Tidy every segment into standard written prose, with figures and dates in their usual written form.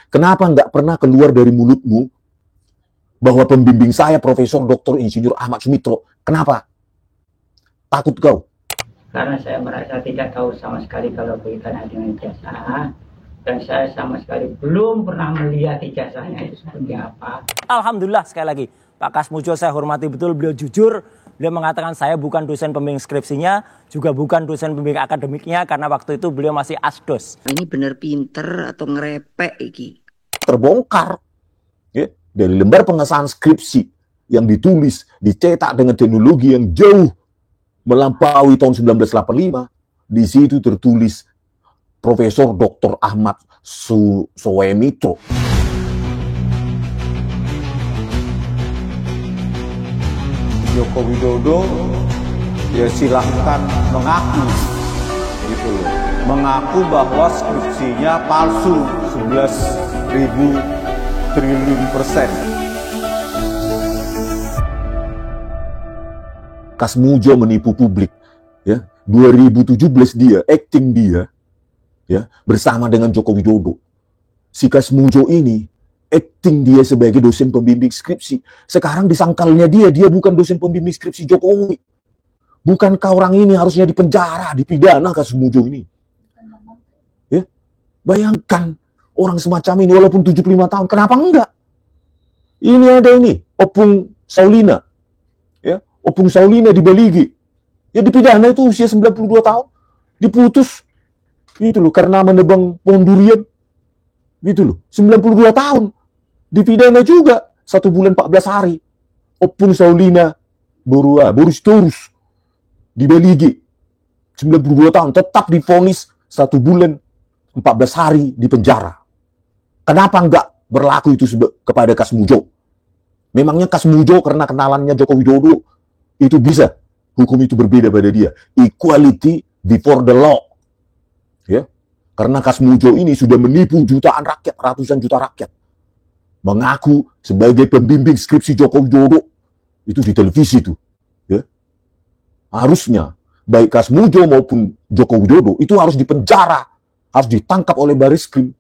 Kenapa nggak pernah keluar dari mulutmu bahwa pembimbing saya Profesor Dr. Insinyur Ahmad Sumitro? Kenapa? Takut kau? Karena saya merasa tidak tahu sama sekali kalau berkaitan dengan ijazah, dan saya sama sekali belum pernah melihat ijazahnya itu seperti apa. Alhamdulillah, sekali lagi Pak Kasmujo saya hormati betul, beliau jujur. Beliau mengatakan saya bukan dosen pembimbing skripsinya, juga bukan dosen pembimbing akademiknya, karena waktu itu beliau masih asdos. Ini bener pinter atau ngerepek iki? Terbongkar ya, dari lembar pengesahan skripsi yang ditulis, dicetak dengan teknologi yang jauh melampaui tahun 1985. Di situ tertulis Profesor Dr. Ahmad Sumitro. Joko Widodo ya silahkan mengaku gitu loh. Mengaku bahwa skripsinya palsu 11.000 triliun %. Kasmujo menipu publik ya. 2017 dia acting dia ya bersama dengan Joko Widodo. Si Kasmujo ini acting dia sebagai dosen pembimbing skripsi. Sekarang disangkalnya dia bukan dosen pembimbing skripsi Jokowi. Bukankah orang ini harusnya dipenjara, dipidana Kasmujo ini? Ya, bayangkan orang semacam ini walaupun 75 tahun, kenapa enggak? Ini ada ini, Opung Saulina. Ya, Opung Saulina di Baligi. Ya dipidana itu usia 92 tahun. Diputus. Gitu loh, karena menebang pohon durian. Gitu loh, 92 tahun. Dipidana juga 1 bulan 14 hari. Opung Saulina Boris Torus di Baligi 92 tahun tetap divonis 1 bulan 14 hari di penjara. Kenapa enggak berlaku itu kepada Kasmujo? Memangnya Kasmujo karena kenalannya Joko Widodo itu bisa hukum itu berbeda pada dia? Equality before the law. Ya. Karena Kasmujo ini sudah menipu jutaan rakyat, ratusan juta rakyat. Mengaku sebagai pembimbing skripsi Joko Widodo itu di televisi itu, ya. Harusnya baik Kasmujo maupun Joko Widodo itu harus dipenjara, harus ditangkap oleh Bariskrim,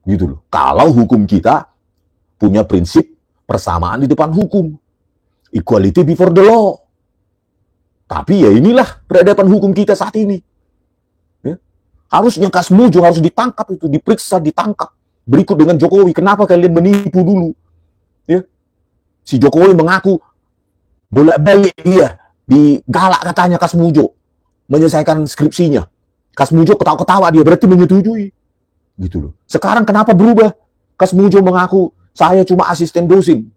gitu loh. Kalau hukum kita punya prinsip persamaan di depan hukum, equality before the law. Tapi ya inilah peradaban hukum kita saat ini. Ya. Harusnya Kasmujo harus ditangkap itu, diperiksa, ditangkap. Berikut dengan Jokowi, kenapa kalian menipu dulu? Ya. Si Jokowi mengaku bolak-balik dia digalak katanya Kasmujo menyelesaikan skripsinya. Kasmujo ketawa-ketawa dia berarti menyetujui. Gitu loh. Sekarang kenapa berubah? Kasmujo mengaku saya cuma asisten dosen.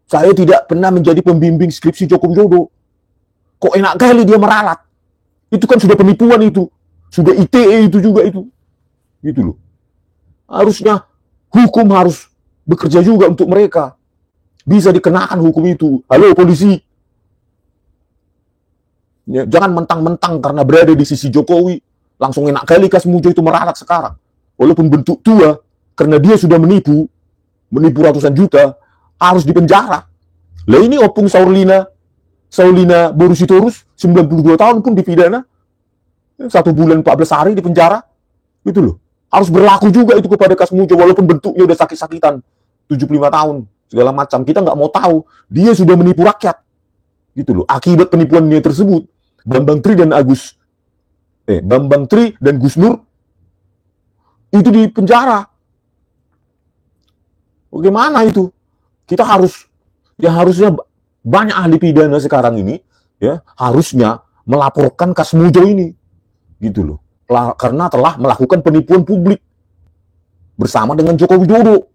Saya tidak pernah menjadi pembimbing skripsi Joko Widodo. Kok enak kali dia meralat? Itu kan sudah penipuan itu. Sudah ITE itu juga itu. Gitu loh. Harusnya hukum harus bekerja juga untuk mereka. Bisa dikenakan hukum itu. Halo polisi. Ya, jangan mentang-mentang karena berada di sisi Jokowi. Langsung enak kali Kasmujo itu meralat sekarang. Walaupun bentuk tua. Karena dia sudah menipu ratusan juta. Harus dipenjara. Lah ini Opung Saulina Boris Torus 92 tahun pun dipidana. 1 bulan 14 hari di penjara. Gitu loh. Harus berlaku juga itu kepada Kasmujo walaupun bentuknya udah sakit-sakitan 75 tahun segala macam, kita nggak mau tahu dia sudah menipu rakyat gitu loh. Akibat penipuannya tersebut Bambang Tri dan Gus Nur itu di penjara. Bagaimana itu? Kita harusnya banyak ahli pidana sekarang ini ya harusnya melaporkan Kasmujo ini gitu loh. Karena telah melakukan penipuan publik bersama dengan Joko Widodo.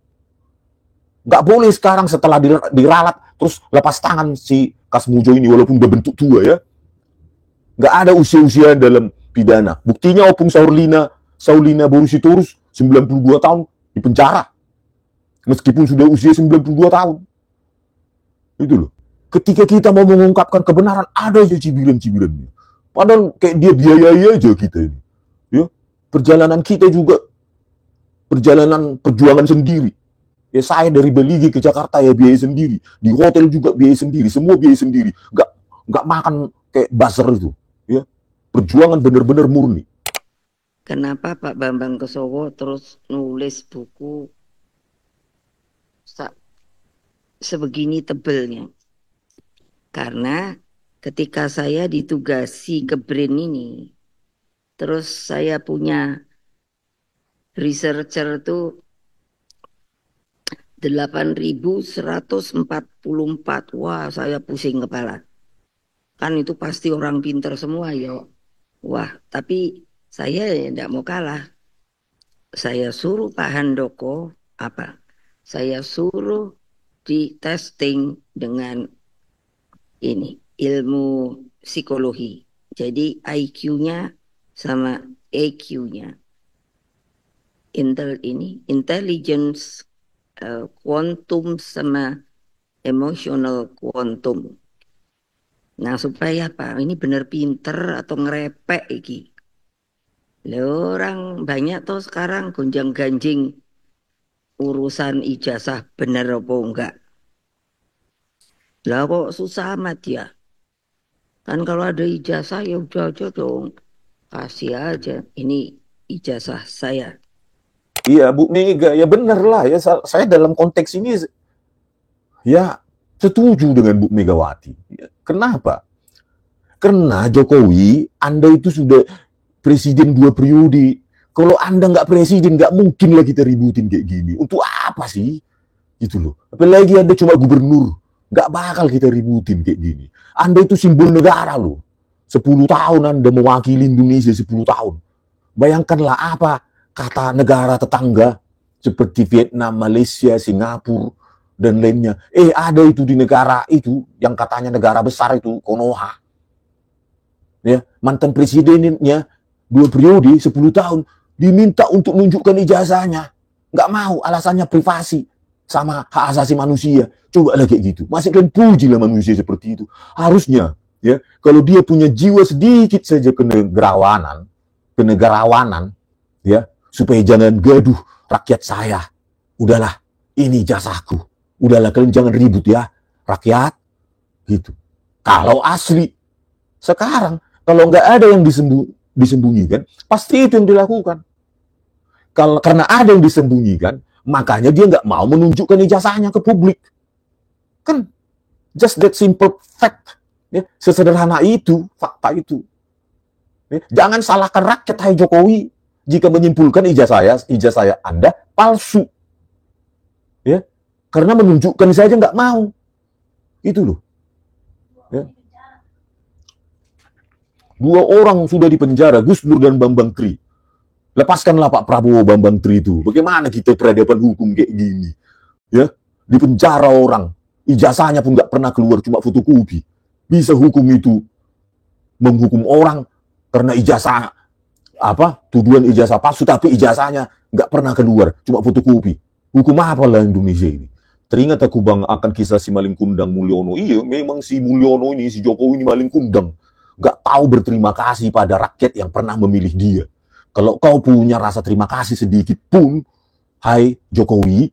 Nggak boleh sekarang setelah diralat terus lepas tangan si Kasmujo ini walaupun udah bentuk tua ya. Nggak ada usia-usia dalam pidana. Buktinya Opung Saulina Boris Torus 92 tahun di penjara. Meskipun sudah usia 92 tahun. Itu loh. Ketika kita mau mengungkapkan kebenaran ada aja cibiran-cibirannya. Padahal kayak dia biayai aja kita ini. Ya, perjalanan kita juga perjalanan perjuangan sendiri. Ya saya dari Baligi ke Jakarta ya biaya sendiri, di hotel juga biaya sendiri, semua biaya sendiri. Nggak makan kayak buzzer itu. Ya, perjuangan benar-benar murni. kenapa Pak Bambang Kesowo terus nulis buku sebegini tebelnya? Karena ketika saya ditugasi ke BRIN ini, terus saya punya researcher tuh 8.144. Wah, saya pusing kepala. Kan itu pasti orang pinter semua ya. Wah, tapi saya tidak mau kalah. Saya suruh Pak Handoko apa? Saya suruh di testing dengan ini ilmu psikologi. Jadi IQ-nya sama EQ-nya. Intelligence quantum sama emotional quantum. Nah, supaya apa? Ini benar pinter atau ngerepek iki. Lah orang banyak tuh sekarang gonjang-ganjing urusan ijazah bener apa enggak. Lah kok susah amat ya? Kan kalau ada ijazah ya udah aja dong. Kasih aja. Ini ijazah saya. Iya, Bu Mega, ya bener lah ya. Saya dalam konteks ini ya setuju dengan Bu Megawati. Kenapa? Karena Jokowi, Anda itu sudah presiden 2 periode. Kalau Anda nggak presiden, nggak mungkin lah kita ributin kayak gini. Untuk apa sih? Gitu loh. Apalagi Anda cuma gubernur. Nggak bakal kita ributin kayak gini. Anda itu simbol negara loh. 10 tahun Anda mewakili Indonesia 10 tahun. Bayangkanlah apa kata negara tetangga seperti Vietnam, Malaysia, Singapura, dan lainnya. Ada itu di negara itu yang katanya negara besar itu, Konoha. Ya, mantan presidennya 2 periode 10 tahun diminta untuk nunjukkan ijazahnya. Nggak mau, alasannya privasi sama hak asasi manusia. Coba lah kayak gitu. Masih kalian pujilah manusia seperti itu. Harusnya ya, kalau dia punya jiwa sedikit saja kenegarawanan, ya, supaya jangan gaduh rakyat saya. Udahlah, ini jasahku. Udahlah, kalian jangan ribut ya, rakyat. Gitu. Kalau asli, sekarang, kalau nggak ada yang disembunyikan, pasti itu yang dilakukan. Karena ada yang disembunyikan, makanya dia nggak mau menunjukkan ijazahnya ke publik. Kan, just that simple fact. Ya, sesederhana itu, fakta itu. Ya, jangan salahkan rakyat, hai Jokowi, jika menyimpulkan ijazah Anda palsu. Ya, karena menunjukkan saja nggak mau. Itu loh. Ya. 2 orang sudah dipenjara, Gus Dur dan Bambang Tri. Lepaskanlah Pak Prabowo, Bambang Tri itu. Bagaimana kita peradaban hukum kayak gini? Ya, dipenjara orang, ijazahnya pun nggak pernah keluar, cuma fotokopi. Bisa hukum itu menghukum orang karena ijazah tuduhan ijazah palsu, tapi ijazahnya nggak pernah keluar, cuma fotokopi. Hukum apa lah Indonesia ini? Teringat aku Bang akan kisah si maling kundang Mulyono. Iya, memang si Mulyono ini, si Jokowi ini maling kundang. Nggak tahu berterima kasih pada rakyat yang pernah memilih dia. Kalau kau punya rasa terima kasih sedikit pun, hai Jokowi,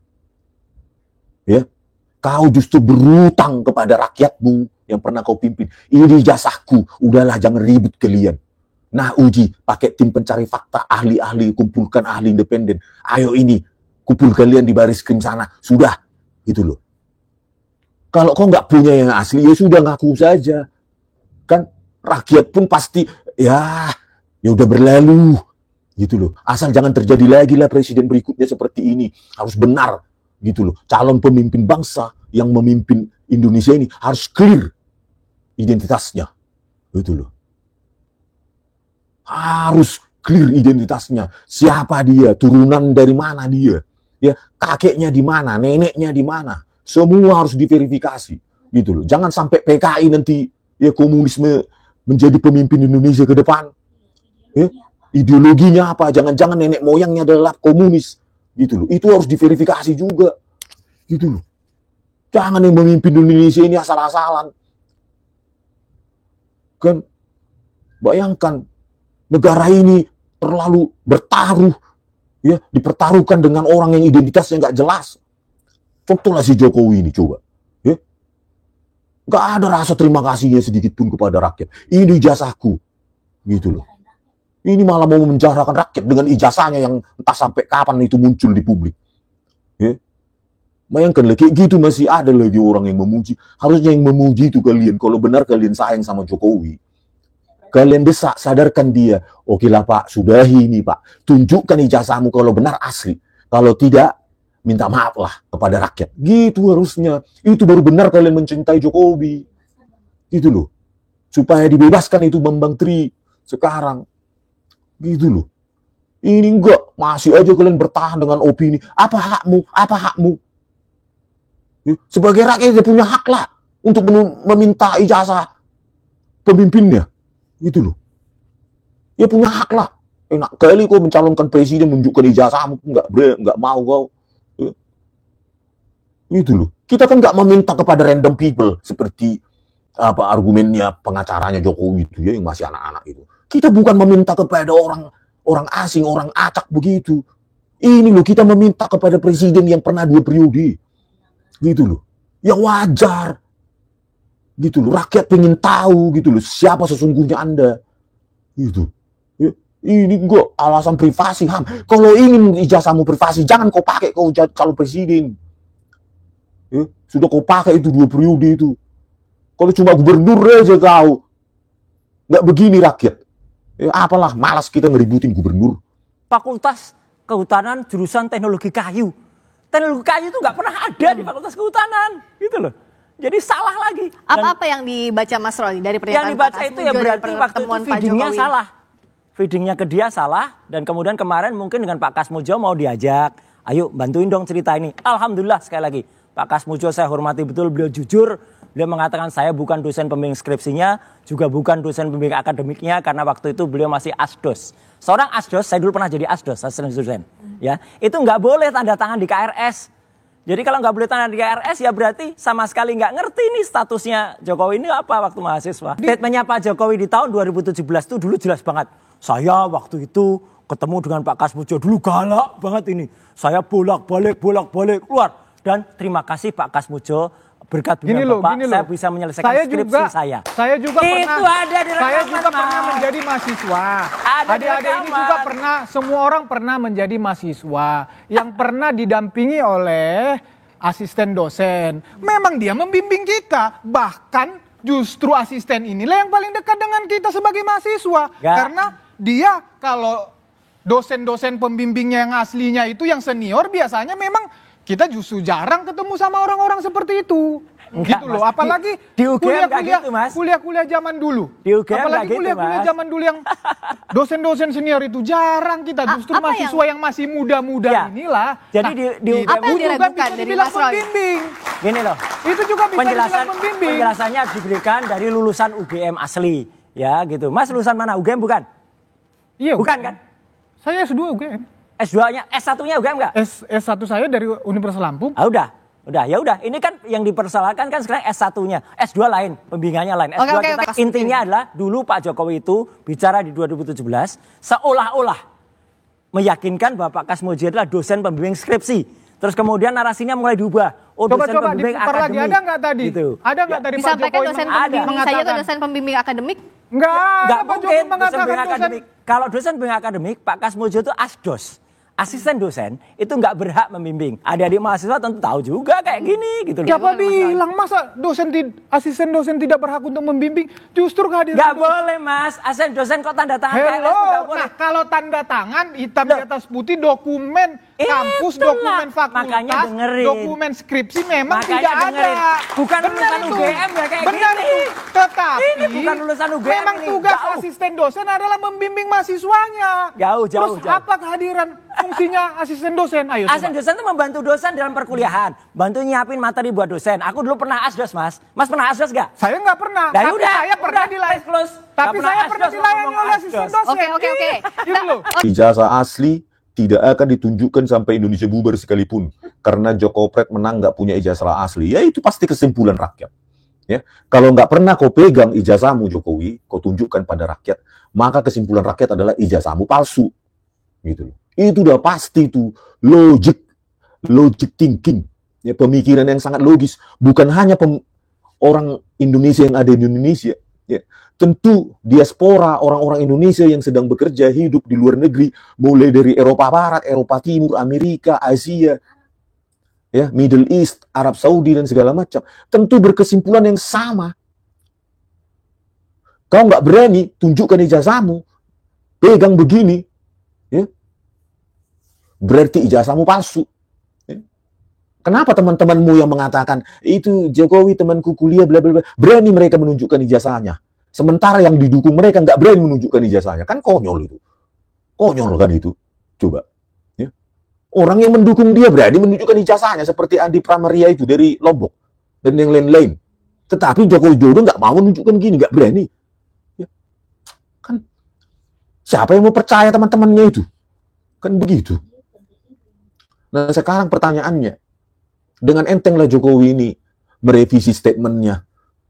ya, kau justru berutang kepada rakyatmu yang pernah kau pimpin. Ini jasahku, udahlah jangan ribut kalian. Nah, uji, pakai tim pencari fakta, ahli-ahli, kumpulkan ahli independen. Ayo ini, kumpul kalian di baris krim sana. Sudah, gitu loh. Kalau kau nggak punya yang asli, ya sudah ngaku saja. Kan, rakyat pun pasti, ya udah berlalu. Gitu loh. Asal jangan terjadi lagi lah presiden berikutnya seperti ini. Harus benar. Gitu loh. Calon pemimpin bangsa yang memimpin Indonesia ini harus clear identitasnya. Gitu loh. Harus clear identitasnya. Siapa dia, turunan dari mana dia, ya, kakeknya di mana, neneknya di mana. Semua harus diverifikasi. Gitu loh. Jangan sampai PKI nanti ya komunisme menjadi pemimpin Indonesia ke depan. Ya, ideologinya apa? Jangan-jangan nenek moyangnya adalah komunis. Gitu loh. Itu harus diverifikasi juga. Gitu loh. Jangan yang memimpin Indonesia ini asal-asalan. Kan bayangkan negara ini terlalu bertaruh, ya, dipertaruhkan dengan orang yang identitasnya nggak jelas. Contohlah si Jokowi ini, coba. Ya. Nggak ada rasa terima kasihnya sedikit pun kepada rakyat. Ini jasahku. Gitu loh. Ini malah mau memenjarakan rakyat dengan ijazahnya yang entah sampai kapan itu muncul di publik. Ya. Bayangkan lagi, kayak gitu masih ada lagi orang yang memuji. Harusnya yang memuji itu kalian. Kalau benar kalian sayang sama Jokowi, kalian desak, sadarkan dia. Oke lah Pak, sudahi ini Pak. Tunjukkan ijazahmu kalau benar asli. Kalau tidak, minta maaf lah kepada rakyat. Gitu harusnya. Itu baru benar kalian mencintai Jokowi. Gitu loh. Supaya dibebaskan itu Bambang Tri sekarang. Gitu loh. Ini enggak, masih aja kalian bertahan dengan opini. Apa hakmu? Apa hakmu? Sebagai rakyat dia punya hak lah untuk meminta ijazah pemimpinnya. Gitu loh. Dia punya hak lah. Enak kali kau mencalonkan presiden menunjukkan ijazahmu. Enggak mau kau. Gitu loh. Kita kan enggak meminta kepada random people seperti apa argumennya pengacaranya Jokowi itu ya, yang masih anak-anak itu. Kita bukan meminta kepada orang asing, orang acak begitu. Ini loh, kita meminta kepada presiden yang pernah 2 periode. Gitu loh. Yang wajar. Gitu loh. Rakyat pengen tahu gitu loh siapa sesungguhnya Anda. Gitu. Ya, ini enggak alasan privasi, Ham. Kalau ingin ijazahmu privasi, jangan kau pakai kau calon presiden. Ya, sudah kau pakai itu 2 periode itu. Kalau cuma gubernur aja kau. Enggak begini rakyat. Ya, apalah, malas kita ngeributin gubernur. Fakultas Kehutanan jurusan Teknologi Kayu. Teknologi kayu itu nggak pernah ada di Fakultas Kehutanan, gitu loh. Jadi salah lagi. Apa yang dibaca Mas Roy dari pernyataan yang dibaca Pak itu ya berarti waktu itu feedingnya salah. Feedingnya ke dia salah, dan kemudian kemarin mungkin dengan Pak Kasmujo mau diajak, ayo bantuin dong cerita ini. Alhamdulillah sekali lagi, Pak Kasmujo saya hormati betul, beliau jujur. Beliau mengatakan saya bukan dosen pembimbing skripsinya, juga bukan dosen pembimbing akademiknya, karena waktu itu beliau masih asdos. Seorang asdos, saya dulu pernah jadi asdos, asisten dosen. Ya, itu nggak boleh tanda tangan di KRS. Jadi kalau nggak boleh tanda di KRS ya berarti sama sekali nggak ngerti nih statusnya Jokowi ini apa waktu mahasiswa. Statementnya Pak Jokowi di tahun 2017 itu dulu jelas banget. Saya waktu itu ketemu dengan Pak Kasmujo dulu galak banget ini. Saya bolak-balik keluar. Dan terima kasih Pak Kasmujo. Berkat dukungan Bapak, saya bisa menyelesaikan skripsi saya. Saya juga itu pernah, ada di saya rekaman, juga pernah menjadi mahasiswa. Adik-adik ini juga pernah, semua orang pernah menjadi mahasiswa yang pernah didampingi oleh asisten dosen. Memang dia membimbing kita, bahkan justru asisten inilah yang paling dekat dengan kita sebagai mahasiswa. Karena dia kalau dosen-dosen pembimbingnya yang aslinya itu yang senior biasanya memang kita justru jarang ketemu sama orang-orang seperti itu. Enggak, gitu loh, Mas. apalagi di UGM gitu, Mas. Kuliah-kuliah zaman dulu. Di UGM apalagi kuliah-kuliah zaman dulu yang dosen-dosen senior itu jarang kita, justru mahasiswa yang masih muda-muda inilah. Jadi di UGM apa yang diragukan dari Mas Roy? Pembimbing. Gini loh. Itu juga bisa dibilang pembimbing. Penjelasannya diberikan dari lulusan UGM asli, ya gitu. Mas lulusan mana? UGM bukan? Iya. Bukan kan? Saya S2 UGM. S2-nya, S1-nya UGM enggak? S1 saya dari Universitas Lampung. Ah udah. Ya udah. Ini kan yang dipersoalkan kan sekarang S1-nya. S2 lain, pembimbingannya lain. S2 kita intinya adalah dulu Pak Jokowi itu bicara di 2017 seolah-olah meyakinkan bahwa Pak Kasmujo adalah dosen pembimbing skripsi. Terus kemudian narasinya mulai diubah. Oh, dosen pembimbing akademik. Lagi, ada nggak tadi? Gitu. Ada nggak tadi Pak Disampaikan Jokowi dosen pembimbing mengatakan? saya itu dosen pembimbing akademik? Nggak mungkin mengatakan dosen pembimbing akademik. Kalau dosen pembimbing akademik, Pak Kasmujo itu asdos. Asisten dosen itu nggak berhak membimbing. Adik-adik mahasiswa tentu tahu juga kayak gini gitu loh. Siapa bilang masa asisten dosen tidak berhak untuk membimbing? Justru kehadiran nggak boleh Mas, asisten dosen kok tanda tangan KRS nggak boleh. Nah kalau tanda tangan hitam di atas putih dokumen kampus, dokumen fakultas, dokumen skripsi memang tidak ada. Bukan lulusan UGM ya kayak benar gini. itu. Tetapi ini bukan lulusan UGM. Memang tugas asisten dosen adalah membimbing mahasiswanya. Jauh. Terus apa kehadiran fungsinya asisten dosen? Ayo. Asisten dosen itu membantu dosen dalam perkuliahan, bantu nyiapin materi buat dosen. Aku dulu pernah asdos Mas. Mas pernah asdos gak? Saya nggak pernah. Nah, tapi saya pernah dilayani. Tapi saya pernah dilayani oleh asisten dosen. Oke. Gitu loh. Ijazah asli tidak akan ditunjukkan sampai Indonesia bubar sekalipun, karena Jokopret menang nggak punya ijazah asli. Ya itu pasti kesimpulan rakyat. Ya, kalau nggak pernah kau pegang ijazahmu Jokowi, kau tunjukkan pada rakyat, maka kesimpulan rakyat adalah ijazahmu palsu. Gitu. Itu udah pasti itu logic thinking, ya, pemikiran yang sangat logis. Bukan hanya orang Indonesia yang ada di Indonesia, ya, tentu diaspora orang-orang Indonesia yang sedang bekerja hidup di luar negeri, mulai dari Eropa Barat, Eropa Timur, Amerika, Asia, ya, Middle East, Arab Saudi dan segala macam, tentu berkesimpulan yang sama. Kau nggak berani tunjukkan ijazahmu, pegang begini, ya, berarti ijazahmu palsu. Ya. Kenapa teman-temanmu yang mengatakan itu Jokowi temanku kuliah bla bla bla, berani mereka menunjukkan ijazahnya? Sementara yang didukung mereka nggak berani menunjukkan ijazahnya. Kan konyol itu. Konyol kan itu. Coba. Ya. Orang yang mendukung dia berani menunjukkan ijazahnya. Seperti Andi Pramaria itu dari Lombok. Dan yang lain-lain. Tetapi Joko Widodo nggak mau menunjukkan gini. Nggak berani. Ya. Kan siapa yang mau percaya teman-temannya itu? Kan begitu. Nah sekarang pertanyaannya. Dengan entenglah Jokowi ini merevisi statementnya.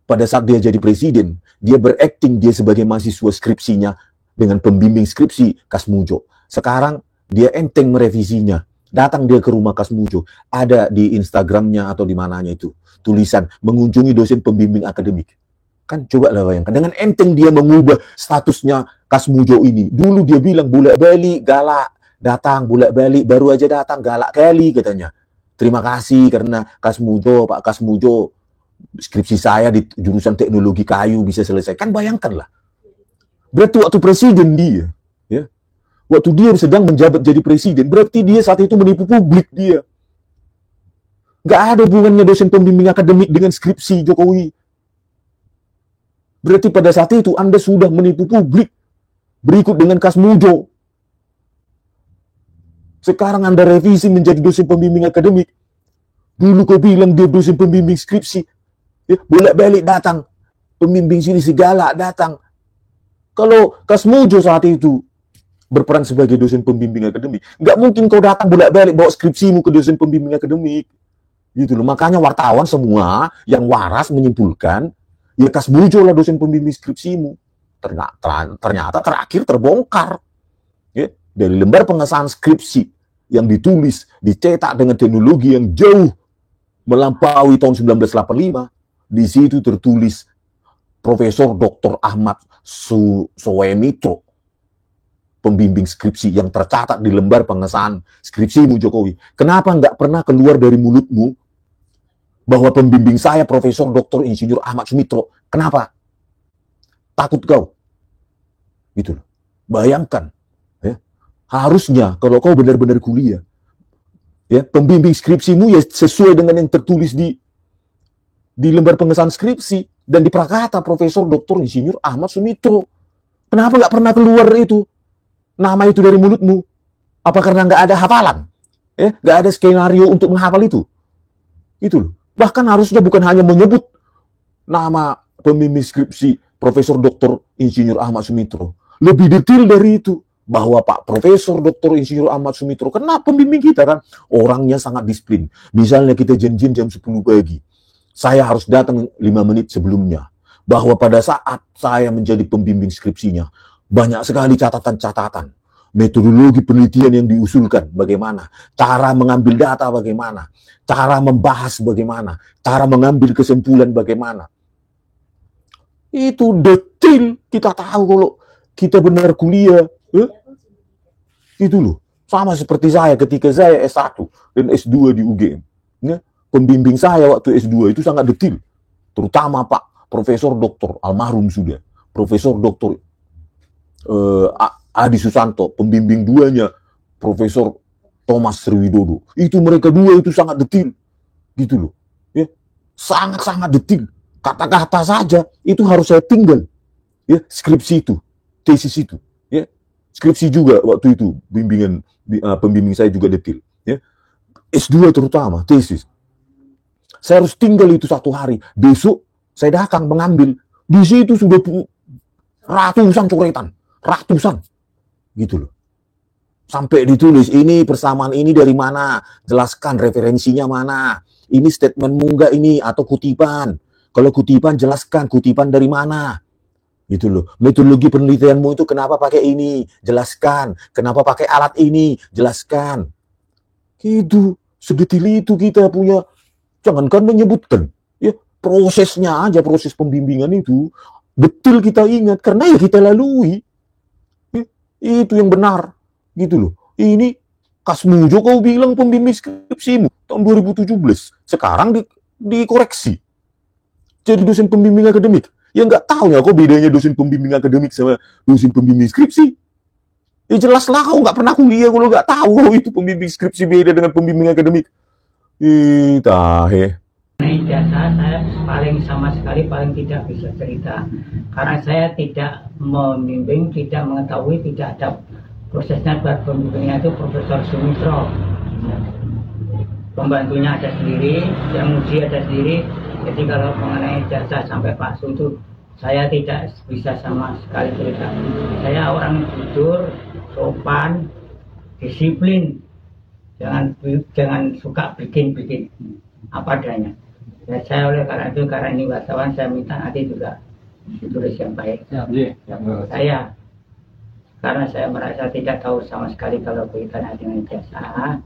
Pada saat dia jadi presiden, dia berakting dia sebagai mahasiswa skripsinya dengan pembimbing skripsi Kasmujo. Sekarang dia enteng merevisinya. Datang dia ke rumah Kasmujo, ada di Instagramnya atau di mananya itu tulisan mengunjungi dosen pembimbing akademik. Kan coba lah bayangkan, dengan enteng dia mengubah statusnya Kasmujo ini. Dulu dia bilang bolak-balik galak, datang bolak-balik baru aja datang galak kali katanya. Terima kasih karena Kasmujo, Pak Kasmujo, skripsi saya di jurusan teknologi kayu bisa selesai. Kan bayangkanlah. Berarti waktu presiden dia, ya, waktu dia sedang menjabat jadi presiden, berarti dia saat itu menipu publik dia. Nggak ada hubungannya dosen pembimbing akademik dengan skripsi Jokowi. Berarti pada saat itu Anda sudah menipu publik. Berikut dengan Kasmujo. Sekarang Anda revisi menjadi dosen pembimbing akademik. Dulu kau bilang dia dosen pembimbing skripsi. Ya, bolak-balik datang. Pembimbing sini segala datang. Kalau Kasmujo saat itu berperan sebagai dosen pembimbing akademik, nggak mungkin kau datang bolak-balik bawa skripsimu ke dosen pembimbing akademik. Gitu loh. Makanya wartawan semua yang waras menyimpulkan, ya Kasmujo lah dosen pembimbing skripsimu. Ternyata terakhir terbongkar. Ya, dari lembar pengesahan skripsi yang ditulis, dicetak dengan teknologi yang jauh melampaui tahun 1985, di situ tertulis Profesor Dr. Ahmad Sumitro, pembimbing skripsi yang tercatat di lembar pengesahan skripsimu Jokowi. Kenapa nggak pernah keluar dari mulutmu bahwa pembimbing saya Profesor Dr. Insinyur Ahmad Sumitro? Kenapa? Takut kau? Gitu loh. Bayangkan. Ya. Harusnya kalau kau benar-benar kuliah, ya, pembimbing skripsimu ya sesuai dengan yang tertulis di lembar pengesahan skripsi dan di prakata Profesor Dr. Insinyur Ahmad Sumitro. Kenapa nggak pernah keluar itu nama itu dari mulutmu? Apa karena nggak ada hafalan? Nggak ada skenario untuk menghafal itu? Itu loh. Bahkan harusnya bukan hanya menyebut nama pembimbing skripsi Profesor Dr. Insinyur Ahmad Sumitro. Lebih detail dari itu. Bahwa Pak Profesor Dr. Insinyur Ahmad Sumitro, kenapa pembimbing kita kan? Orangnya sangat disiplin. Misalnya kita janjian jam 10 pagi. Saya harus datang 5 menit sebelumnya. Bahwa pada saat saya menjadi pembimbing skripsinya, banyak sekali catatan-catatan. Metodologi penelitian yang diusulkan bagaimana. Cara mengambil data bagaimana. Cara membahas bagaimana. Cara mengambil kesimpulan bagaimana. Itu detail. Kita tahu kalau kita benar kuliah. Itu loh. Sama seperti saya ketika saya S1 dan S2 di UGM. Ya. Pembimbing saya waktu S2 itu sangat detail. Terutama Pak Profesor Dr. Almarhum sudah. Profesor Dr. Adi Susanto. Pembimbing duanya Profesor Thomas Sriwidodo. Itu mereka dua itu sangat detail. Gitu loh. Ya. Sangat-sangat detail. Kata-kata saja itu harus saya tinggal. Ya, skripsi itu. Tesis itu. Ya. Skripsi juga waktu itu. Pembimbing saya juga detail. Ya. S2 terutama. Tesis. Saya harus tinggal itu 1 hari. Besok saya datang mengambil. Di situ sudah ratusan coretan. Ratusan. Gitu loh. Sampai ditulis, ini persamaan ini dari mana? Jelaskan referensinya mana? Ini statementmu enggak ini? Atau kutipan? Kalau kutipan, jelaskan kutipan dari mana? Gitu loh. Metodologi penelitianmu itu kenapa pakai ini? Jelaskan. Kenapa pakai alat ini? Jelaskan. Gitu. Sedetil itu kita punya. Jangankan menyebutkan, ya prosesnya aja, proses pembimbingan itu betul kita ingat karena ya kita lalui. Itu yang benar, gitu loh. Ini Kasmujo kau bilang pembimbing skripsimu tahun 2017, sekarang dikoreksi jadi dosen pembimbing akademik. Ya nggak tahu ya kok bedanya dosen pembimbing akademik sama dosen pembimbing skripsi. Ya jelaslah kau nggak pernah kuliah kalau nggak tahu itu pembimbing skripsi beda dengan pembimbing akademik. Tahe. Ijazah saya sama sekali paling tidak bisa cerita karena saya tidak membimbing, tidak mengetahui, tidak ada prosesnya. Buat pembimbingnya itu Profesor Sumitro, pembantunya ada sendiri, yang uji ada sendiri. Jadi kalau mengenai ijazah sampai Pak Su itu saya tidak bisa sama sekali cerita. Saya orang jujur, sopan, disiplin, jangan suka bikin apa adanya. Ya, saya oleh karena ini wartawan, saya minta nanti juga ditulis yang baik. Saya karena saya merasa tidak tahu sama sekali kalau berkaitan dengan ijazah,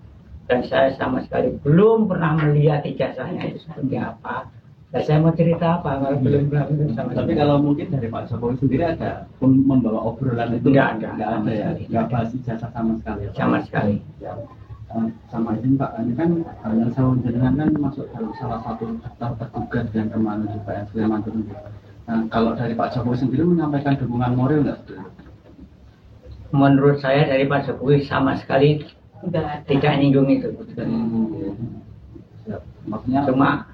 dan saya sama sekali belum pernah melihat ijazahnya itu seperti apa. Dan saya mau cerita apa kalau belum pernah sama. Tapi kalau mungkin dari Pak Jokowi sendiri ada membawa obrolan itu? Enggak ada ya, nggak bahas ijazah sama sekali. Sama sekali. Ya. Sama ini Pak, ini kan yang saya jenengan kan masuk dalam salah satu daftar tergugat yang kemana di PN Sleman itu. Nah, kalau dari Pak Jokowi sendiri menyampaikan dukungan moral nggak? Menurut saya dari Pak Jokowi sama sekali tidak nyinggung itu. Ya, maksudnya cuma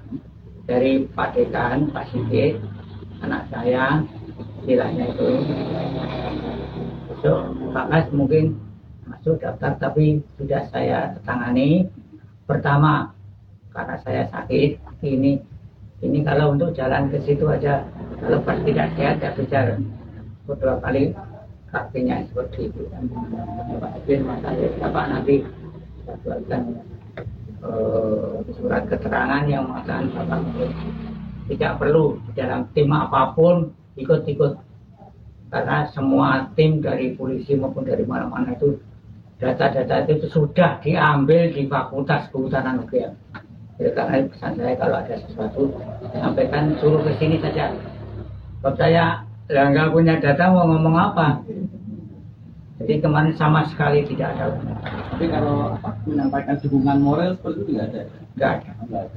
dari Pak Dekan, Pak Sigit, anak saya, istilahnya itu Pak Kas mungkin masuk daftar, tapi sudah saya tangani. Pertama karena saya sakit, ini kalau untuk jalan ke situ aja kalau pas tidak sehat ya bisa kedua kali kakinya seperti itu. Bapak nanti saya buatkan surat keterangan yang mengatakan Bapak tidak perlu di dalam tim apapun ikut-ikut, karena semua tim dari polisi maupun dari mana-mana itu data-data itu sudah diambil di Fakultas Kehutanan UGM. Jadi karena pesan saya kalau ada sesuatu sampaikan, suruh ke sini saja. Kalau saya nggak punya data mau ngomong apa? Jadi kemarin sama sekali tidak ada. Tapi kalau menyampaikan dukungan moral seperti itu nggak ada? Nggak ada.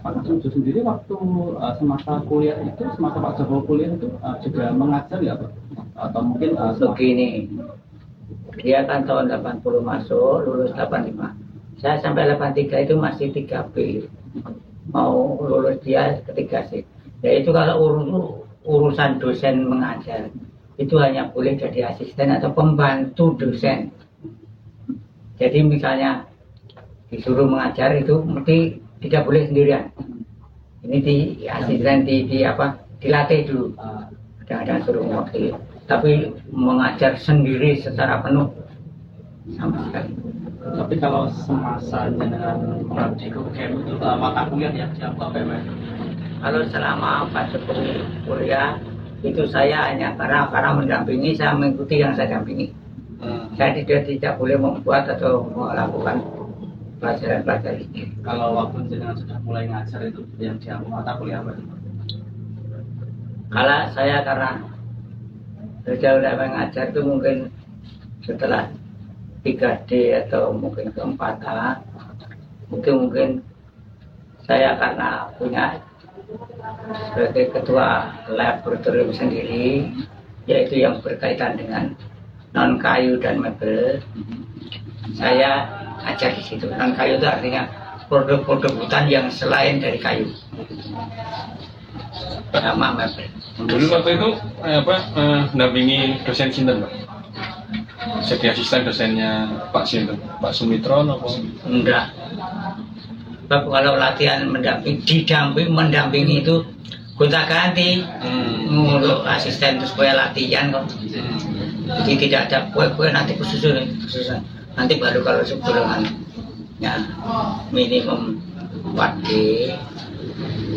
Pak Kasmujo sendiri waktu semasa kuliah itu, semasa Pak Jokowi kuliah itu juga mengajar ya Pak? Atau mungkin begini. Dia kan tahun 80 masuk, lulus 85. Saya sampai 83 itu masih 3B. Mau lulus dia ketiga sih. Ya itu kalau urusan dosen mengajar, itu hanya boleh jadi asisten atau pembantu dosen. Jadi misalnya disuruh mengajar itu mesti tidak boleh sendirian. Ini di asisten dilatih dulu. Kadang-kadang suruh mewakili. Tapi mengajar sendiri secara penuh sama sekali. Tapi kalau semasa dengan mengabdi ke UGM itu mata kuliah yang siapa PMN? Kalau selama Pak Jokowi kuliah itu saya hanya karena mendampingi, saya mengikuti yang saya dampingi. Saya tidak boleh membuat atau melakukan pelajaran-pelajaran ini. Kalau waktu jenengan sudah mulai ngajar itu yang diambil mata kuliah apa? Kalau saya karena sudah mengajar itu mungkin setelah 3D atau mungkin ke 4A, mungkin saya karena punya sebagai ketua laboratorium sendiri, yaitu yang berkaitan dengan non kayu dan mebel, saya ajar di situ. Non kayu itu artinya produk-produk hutan yang selain dari kayu, sama mebel. Dulu waktu itu mendampingi dosen sinten Pak? Jadi asisten dosennya Pak sinten? Pak Sumitro atau? Enggak. Kalau latihan mendampingi itu gonta-ganti untuk asisten itu supaya latihan kok. Jadi tidak ada kue-kue nanti khusus nanti baru kalau sebelum ya minimum 4D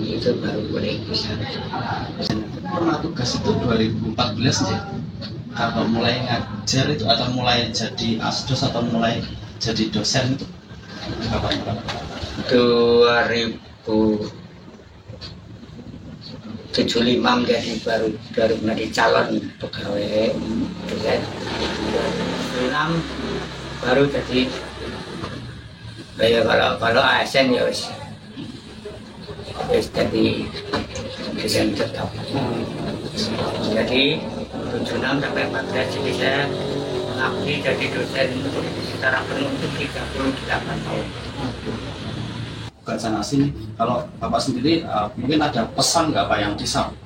itu baru boleh bisa. Pernah tugas itu 2014 ya, kalau mulai ngajar itu atau mulai jadi asdos atau mulai jadi dosen itu kapan? 2000 75 menjadi baru menjadi calon pegawai dosen. 76 baru jadi kalau ASN ya wis jadi dosen tetap. Jadi 76 sampai 14 jadi saya mengabdi jadi dosen secara penuh untuk 38 tahun. Bukan sana sini. Kalau Bapak sendiri mungkin ada pesan nggak Pak yang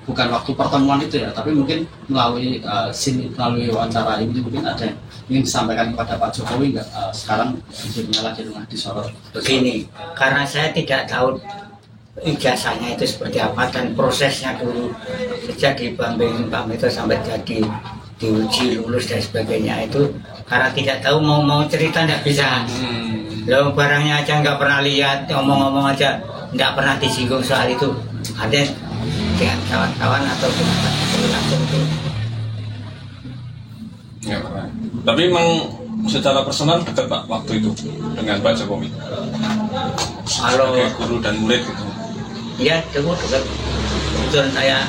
bukan waktu pertemuan itu ya, tapi mungkin melalui melalui wawancara ini mungkin ada yang ingin disampaikan kepada Pak Jokowi nggak sekarang hidupnya lagi tengah disorot. Begini, karena saya tidak tahu ijazahnya itu seperti apa dan prosesnya dulu sejak dibimbing Pak Mito sampai jadi diuji lulus dan sebagainya itu karena tidak tahu mau cerita tidak bisa. Lo barangnya aja nggak pernah lihat, ngomong-ngomong aja nggak pernah disinggung soal itu. Ada dengan kawan-kawan atau langsung itu. Ya, Pak. Tapi memang secara personal dekat Pak waktu itu dengan Pak Jokowi. Kalau sebagai guru dan murid gitu. Iya, dekat. Kebetulan saya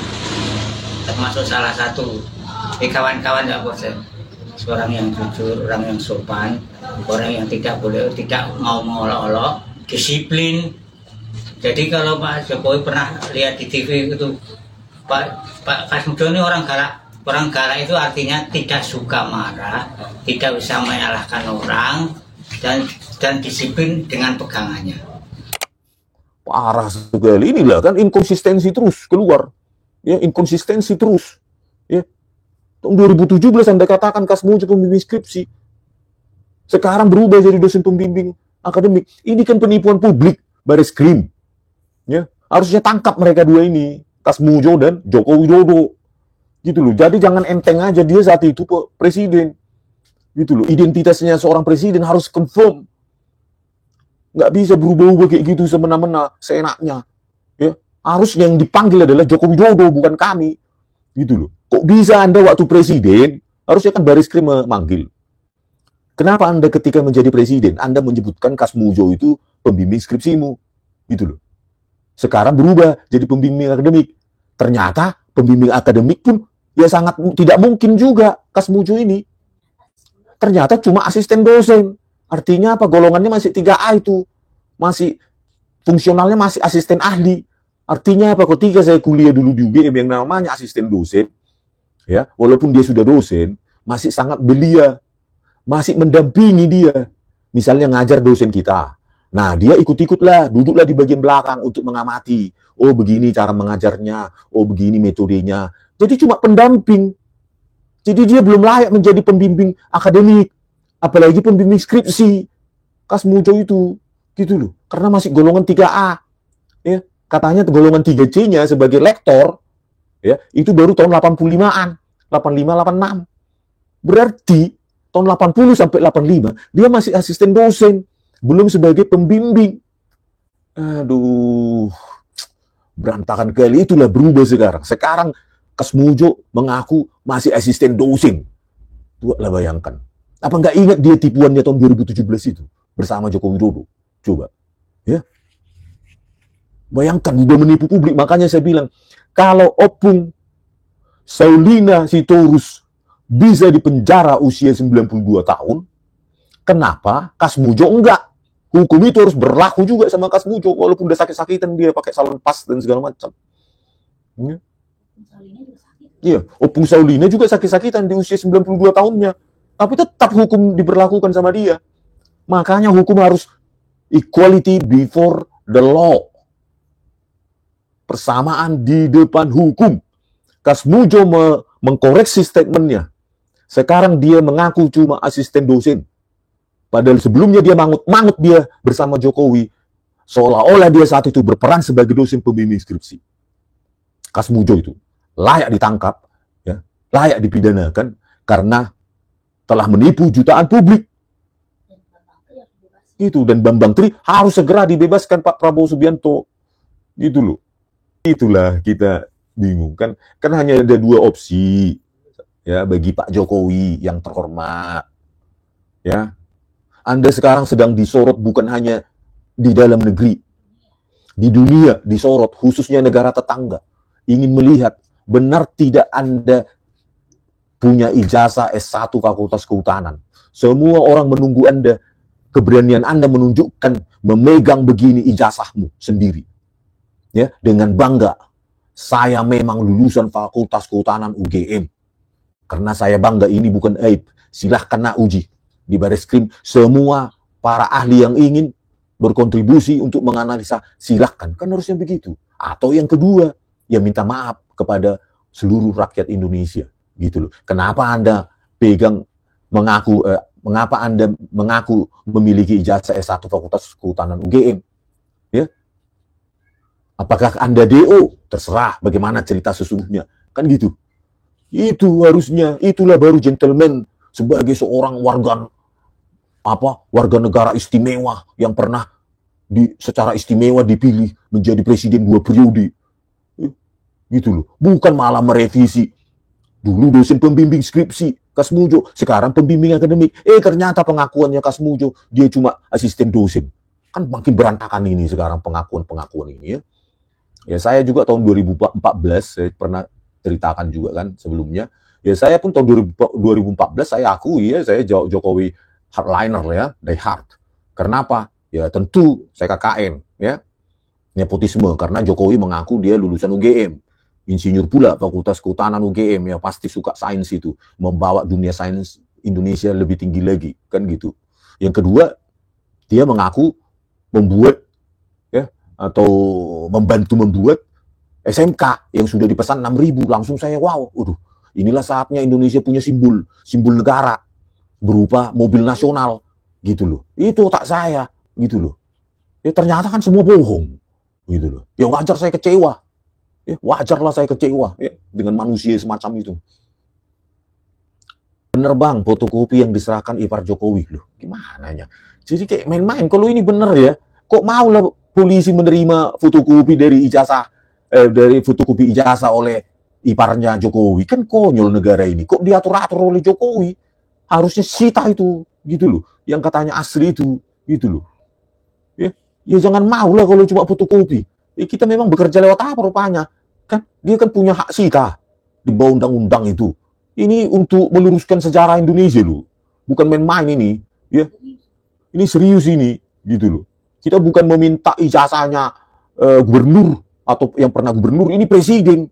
termasuk salah satu kawan-kawan nggak bosan. Seorang yang jujur, orang yang sopan, orang yang tidak mau mengolok-olok, disiplin. Jadi kalau Pak Jokowi pernah lihat di TV itu Pak Kasmujo ini orang galak. Orang galak itu artinya tidak suka marah, tidak bisa menyalahkan orang, dan disiplin dengan pegangannya. Parah sekali. Inilah kan inkonsistensi terus keluar. Ya, inkonsistensi terus. Ya. Tahun 2017 Anda katakan Kasmujo pembimbing skripsi. Sekarang berubah jadi dosen pembimbing akademik. Ini kan penipuan publik, Bareskrim. Ya, harusnya tangkap mereka dua ini, Kasmujo dan Joko Widodo. Gitu loh. Jadi jangan enteng aja dia saat itu presiden. Gitu loh. Identitasnya seorang presiden harus confirm. Nggak bisa berubah-ubah kayak gitu semena-mena, seenaknya. Ya, harusnya yang dipanggil adalah Joko Widodo, bukan kami. Gitu loh. Kok bisa Anda waktu presiden, harusnya kan Bareskrim memanggil. Kenapa Anda ketika menjadi presiden, Anda menyebutkan Kasmujo itu pembimbing skripsimu? Gitu loh. Sekarang berubah jadi pembimbing akademik. Ternyata pembimbing akademik pun ya sangat tidak mungkin juga Kasmujo ini. Ternyata cuma asisten dosen. Artinya apa? Golongannya masih 3A itu. Masih fungsionalnya masih asisten ahli. Artinya apa? Ketika saya kuliah dulu di UGM yang namanya asisten dosen, ya, walaupun dia sudah dosen, masih sangat belia, masih mendampingi dia. Misalnya ngajar dosen kita. Nah, dia ikut-ikutlah, duduklah di bagian belakang untuk mengamati. Oh, begini cara mengajarnya. Oh, begini metodenya. Jadi cuma pendamping. Jadi dia belum layak menjadi pembimbing akademik. Apalagi pembimbing skripsi. Kasmujo itu. Gitu loh. Karena masih golongan 3A. Ya. Katanya golongan 3C-nya sebagai lektor, ya, itu baru tahun 85-an. 85-86. Berarti tahun 80 sampai 85, dia masih asisten dosen. Belum sebagai pembimbing. Aduh. Berantakan kali. Itulah berubah sekarang. Sekarang Kasmujo mengaku masih asisten dosen. Tuh bayangkan. Apa nggak ingat dia tipuannya tahun 2017 itu? Bersama Joko Widodo. Coba. Ya. Bayangkan, udah menipu publik. Makanya saya bilang, kalau Opung Saulina Sitorus bisa dipenjara usia 92 tahun, kenapa Kasmujo enggak? Hukum itu harus berlaku juga sama Kasmujo, walaupun udah sakit-sakitan dia pakai salon pas dan segala macam. Ya. Iya, Opung Saulina juga sakit-sakitan di usia 92 tahunnya. Tapi tetap hukum diberlakukan sama dia. Makanya hukum harus equality before the law. Persamaan di depan hukum. Kasmujo mengkoreksi statementnya. Sekarang dia mengaku cuma asisten dosen. Padahal sebelumnya dia mangut dia bersama Jokowi. Seolah-olah dia saat itu berperan sebagai dosen pembimbing skripsi. Kasmujo itu layak ditangkap, ya, layak dipidanakan karena telah menipu jutaan publik. Itu, dan Bambang Tri harus segera dibebaskan Pak Prabowo Subianto. Gitu loh. Itulah kita bingung kan hanya ada dua opsi ya bagi Pak Jokowi yang terhormat. Ya. Anda sekarang sedang disorot bukan hanya di dalam negeri. Di dunia disorot, khususnya negara tetangga. ingin melihat benar tidak Anda punya ijazah S1 Fakultas Kehutanan. Semua orang menunggu Anda, keberanian Anda menunjukkan, memegang begini ijazahmu sendiri. Ya, dengan bangga, saya memang lulusan Fakultas Kehutanan UGM. Karena saya bangga, ini bukan aib. Silahkan nak uji di Bareskrim. Semua para ahli yang ingin berkontribusi untuk menganalisa, silahkan. Kan harusnya begitu. Atau yang kedua, ya minta maaf kepada seluruh rakyat Indonesia. Gitu loh. Kenapa Anda pegang mengapa Anda mengaku memiliki ijazah S1 Fakultas Kehutanan UGM? Ya. Apakah Anda DO? Terserah bagaimana cerita sesungguhnya. Kan gitu. Itu harusnya, itulah baru gentleman sebagai seorang warga negara istimewa yang pernah secara istimewa dipilih menjadi presiden 2 periode. Gitu loh. Bukan malah merevisi. Dulu dosen pembimbing skripsi Kasmujo, sekarang pembimbing akademik. Ternyata pengakuannya Kasmujo, dia cuma asisten dosen. Kan makin berantakan ini sekarang pengakuan ini ya. Ya saya juga tahun 2014 saya pernah ceritakan juga kan sebelumnya. Ya saya pun tahun 2014 saya akui ya, saya Jokowi hardliner ya, die hard. Kenapa? Ya tentu saya KKN ya. Nepotisme karena Jokowi mengaku dia lulusan UGM. Insinyur pula Fakultas Kehutanan UGM, ya pasti suka sains itu, membawa dunia sains Indonesia lebih tinggi lagi, kan gitu. Yang kedua, dia mengaku membuat ya atau membantu membuat SMK yang sudah dipesan 6.000. Langsung saya wow, inilah saatnya Indonesia punya simbol negara berupa mobil nasional gitu loh. Itu otak saya gitu loh. Ya ternyata kan semua bohong gitu loh. Ya wajar saya kecewa. Ya wajarlah saya kecewa ya dengan manusia semacam itu. Bener bang, fotokopi yang diserahkan ipar Jokowi loh. Gimana ya? Jadi kayak main-main. Kalau ini bener ya, kok mau lah polisi menerima fotokopi dari fotokopi ijazah oleh iparnya Jokowi? Kan konyol negara ini. Kok diatur-atur oleh Jokowi? Harusnya sita itu, gitu loh. Yang katanya asli itu, gitu loh. Ya jangan mau lah kalau cuma fotokopi. Kita memang bekerja lewat apa rupanya? Kan dia kan punya hak sita di bawah undang-undang itu. Ini untuk meluruskan sejarah Indonesia loh. Bukan main-main ini, ya. Ini serius ini, gitu loh. Kita bukan meminta ijazahnya gubernur atau yang pernah gubernur, ini presiden.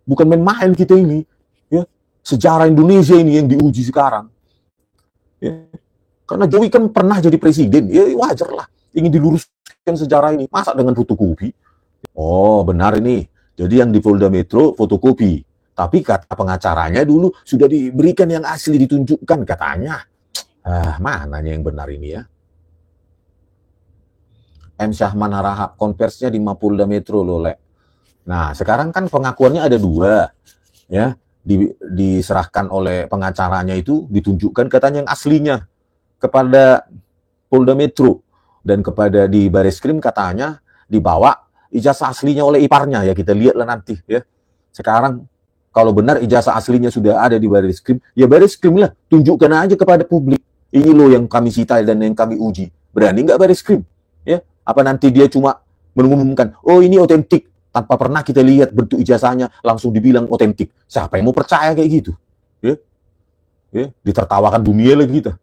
Bukan main-main kita ini, ya. Sejarah Indonesia ini yang diuji sekarang. Ya. Karena Jokowi kan pernah jadi presiden, ya wajar lah. Ingin diluruskan sejarah ini, masa dengan fotokopi? Oh benar ini, jadi yang di Polda Metro fotokopi. Tapi kata pengacaranya dulu sudah diberikan yang asli ditunjukkan katanya. Mananya yang benar ini ya? M. Syahman Harahap, konversinya di Mapolda Metro loh, Lek. Nah, sekarang kan pengakuannya ada 2. Ya, diserahkan oleh pengacaranya itu, ditunjukkan katanya yang aslinya kepada Polda Metro. Dan kepada di Bareskrim katanya dibawa ijazah aslinya oleh iparnya. Ya kita lihatlah nanti ya. Sekarang kalau benar ijazah aslinya sudah ada di Bareskrim, ya Bareskrim lah, tunjukkan aja kepada publik. Ini loh yang kami sita dan yang kami uji. Berani nggak Bareskrim? Ya, apa nanti dia cuma mengumumkan, oh ini otentik, tanpa pernah kita lihat bentuk ijazahnya, langsung dibilang otentik. Siapa yang mau percaya kayak gitu? Ya, ditertawakan dunia lagi kita.